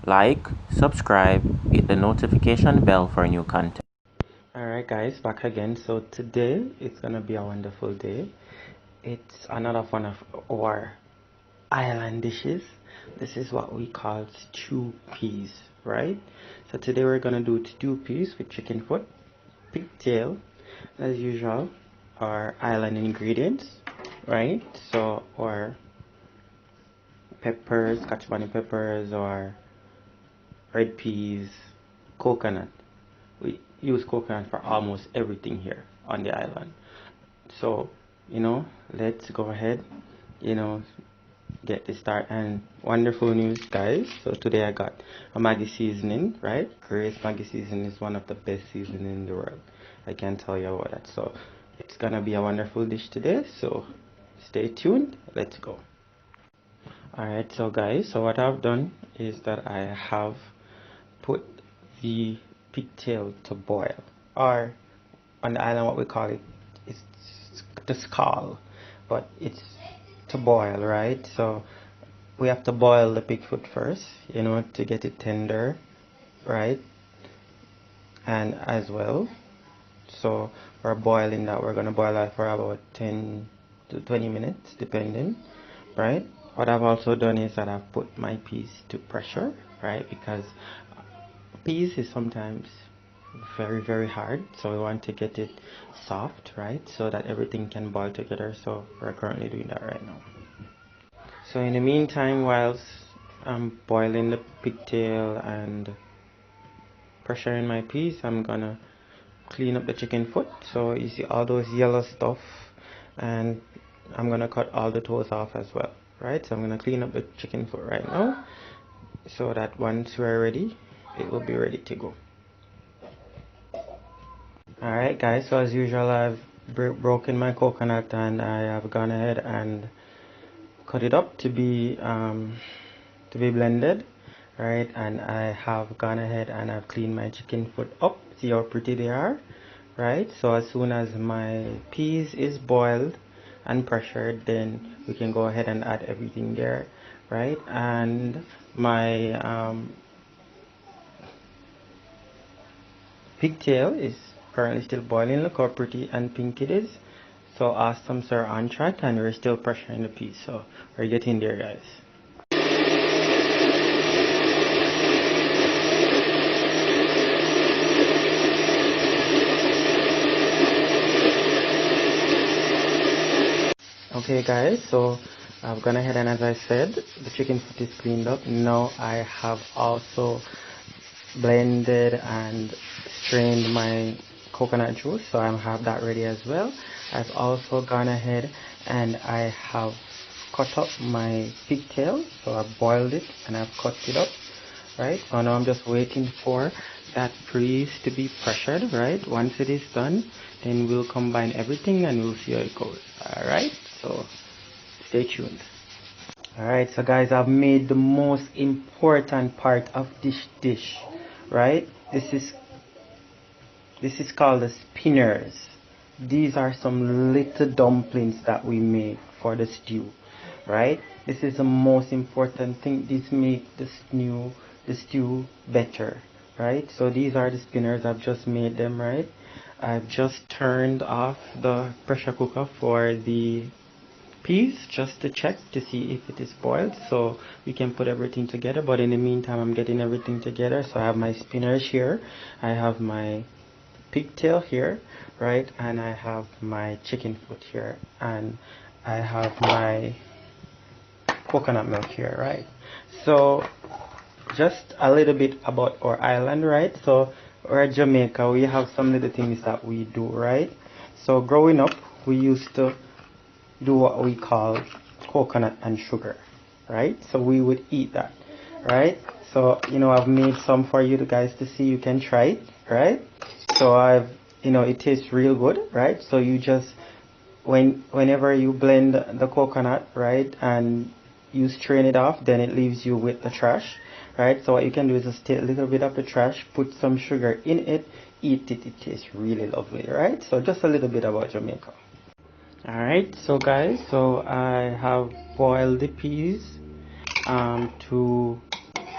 Like, subscribe, hit the notification bell for new content. Alright guys, back again. So today it's gonna be a wonderful day. It's another one of our island dishes. This is what we call stew peas, right? So today we're gonna do stew peas with chicken foot, pigtail, as usual, our island ingredients, right? So our peppers, kachmani peppers, or red peas, coconut. We use coconut for almost everything here on the island. So, let's go ahead, you know, get this start. And wonderful news, guys. So today I got a Maggi seasoning, right? Grace Maggi seasoning is one of the best seasoning in the world. I can tell you about that. So it's gonna be a wonderful dish today. So stay tuned. Let's go. Alright, so guys, so what I've done is that I have put the pigtail to boil, or on the island what we call it is the skull, but it's to boil, right? So we have to boil the pig foot first, to get it tender, right? And as well, so we're boiling that. We're gonna boil that for about 10 to 20 minutes depending, right? What I've also done is that I've put my peas to pressure, right? Because peas is sometimes very hard, so we want to get it soft, right, so that everything can boil together. So we're currently doing that right now. So in the meantime, whilst I'm boiling the pigtail and pressuring my peas, I'm gonna clean up the chicken foot. So you see all those yellow stuff, and I'm gonna cut all the toes off as well, right? So I'm gonna clean up the chicken foot right now, so that once we're ready, it will be ready to go. Alright guys, so as usual I've broken my coconut, and I have gone ahead and cut it up to be blended, right? And I have gone ahead and I've cleaned my chicken foot up. See how pretty they are, right? So as soon as my peas is boiled and pressured, then we can go ahead and add everything there, right? And my pigtail is currently still boiling. Look how pretty and pink it is. So awesome, sir, on track, and we're still pressuring the piece. So we're getting there, guys. Okay guys, so I've gone ahead and, as I said, the chicken foot is cleaned up. Now I have also blended and strained my coconut juice, so I have that ready as well. I've also gone ahead and I have cut up my pigtail, so I've boiled it and I've cut it up, right? So now I'm just waiting for that freeze to be pressured, right? Once it is done, then we'll combine everything and we'll see how it goes. Alright, so stay tuned. Alright, so guys, I've made the most important part of this dish, right? This is called the spinners. These are some little dumplings that we make for the stew, right? This is the most important thing. This make the stew better, right? So these are the spinners. I've just made them, right? I've just turned off the pressure cooker for the peas just to check to see if it is boiled, so we can put everything together. But in the meantime, I'm getting everything together. So I have my spinners here, I have my pigtail here, right, and I have my chicken foot here, and I have my coconut milk here, right? So just a little bit about our island, right? So we're Jamaica. We have some little things that we do, right? So growing up, we used to do what we call coconut and sugar, right? So we would eat that, right? So I've made some for you guys to see. You can try it, right? So it tastes real good, right? So you just whenever you blend the coconut, right, and you strain it off, then it leaves you with the trash, right? So what you can do is just take a little bit of the trash, put some sugar in it, eat it. It tastes really lovely, right? So just a little bit about Jamaica. Alright, so guys, so I have boiled the peas to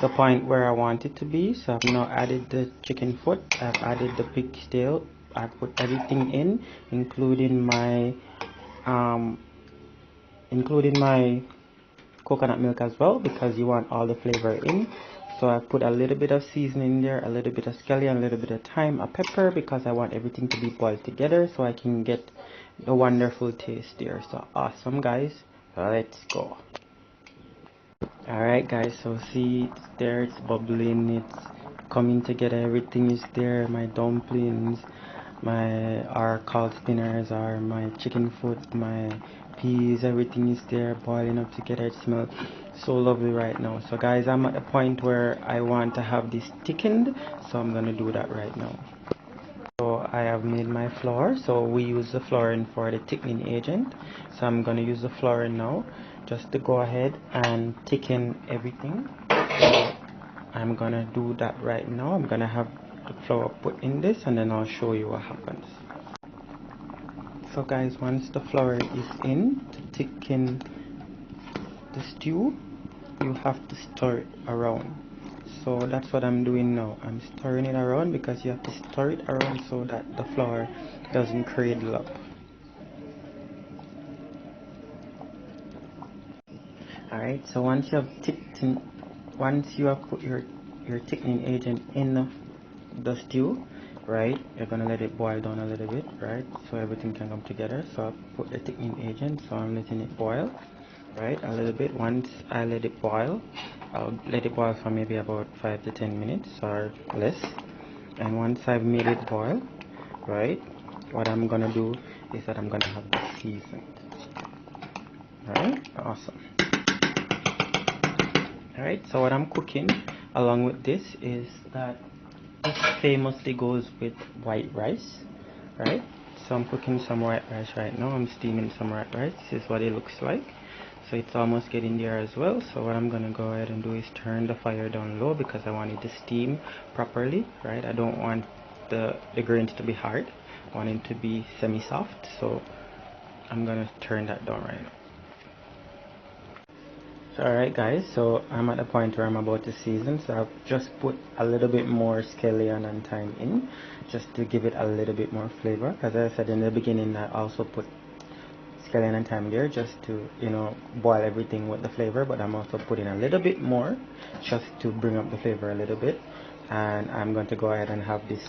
the point where I want it to be. So I've now added the chicken foot, I've added the pigtail, I've put everything in, including my coconut milk as well, because you want all the flavor in. So I put a little bit of seasoning there, a little bit of scallion, a little bit of thyme, a pepper, because I want everything to be boiled together so I can get the wonderful taste there. So awesome, guys, let's go. Alright guys, so see, it's there, it's bubbling, it's coming together, everything is there. My dumplings, my our called spinners, are my chicken foot, my peas, everything is there boiling up together. It smells so lovely right now. So guys, I'm at a point where I want to have this thickened, so I'm gonna do that right now. So I have made my flour, so we use the flouring for the thickening agent. So I'm going to use the flouring now just to go ahead and thicken everything. So I'm going to do that right now. I'm going to have the flour put in this, and then I'll show you what happens. So guys, once the flour is in to thicken the stew, you have to stir it around. So that's what I'm doing now. I'm stirring it around, because you have to stir it around so that the flour doesn't cradle up. Alright, so once you have put your thickening agent in the stew, right, you're gonna let it boil down a little bit, right, so everything can come together. So I put the thickening agent, so I'm letting it boil, right, a little bit. Once I let it boil, I'll let it boil for maybe about 5 to 10 minutes or less. And once I've made it boil, right, what I'm gonna do is that I'm gonna have this seasoned. Right, awesome. Alright, so what I'm cooking along with this is that this famously goes with white rice, right? So I'm cooking some white rice right now. I'm steaming some white rice. This is what it looks like. So it's almost getting there as well. So what I'm gonna go ahead and do is turn the fire down low, because I want it to steam properly, right? I don't want the grains to be hard. I want it to be semi-soft. So I'm gonna turn that down right now. Alright guys, so I'm at the point where I'm about to season, so I've just put a little bit more scallion and thyme in, just to give it a little bit more flavor. As I said in the beginning, I also put scallion and thyme there just to, you know, boil everything with the flavor, but I'm also putting a little bit more just to bring up the flavor a little bit. And I'm going to go ahead and have this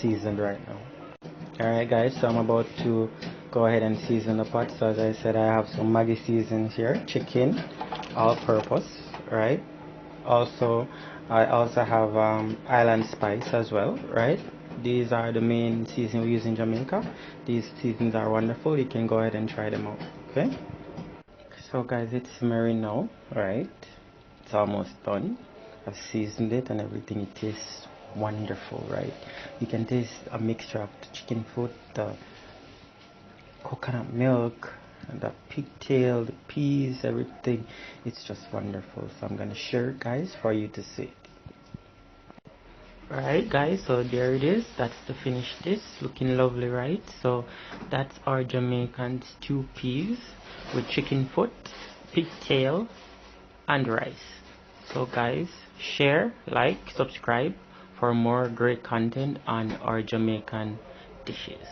seasoned right now. Alright guys, so I'm about to go ahead and season the pot. So as I said, I have some Maggi seasons here, chicken, all purpose, right? Also, I also have island spice as well, right? These are the main seasons we use in Jamaica. These seasons are wonderful. You can go ahead and try them out, okay? So guys, it's simmering now, right? It's almost done. I've seasoned it and everything. It tastes wonderful, right? You can taste a mixture of the chicken foot, the coconut milk, and the pigtail, the peas, everything. It's just wonderful. So I'm gonna share it, guys, for you to see. Alright guys, so there it is. That's the finished dish, looking lovely, right? So that's our Jamaican stew peas with chicken foot, pigtail, and rice. So guys, share, like, subscribe for more great content on our Jamaican dishes.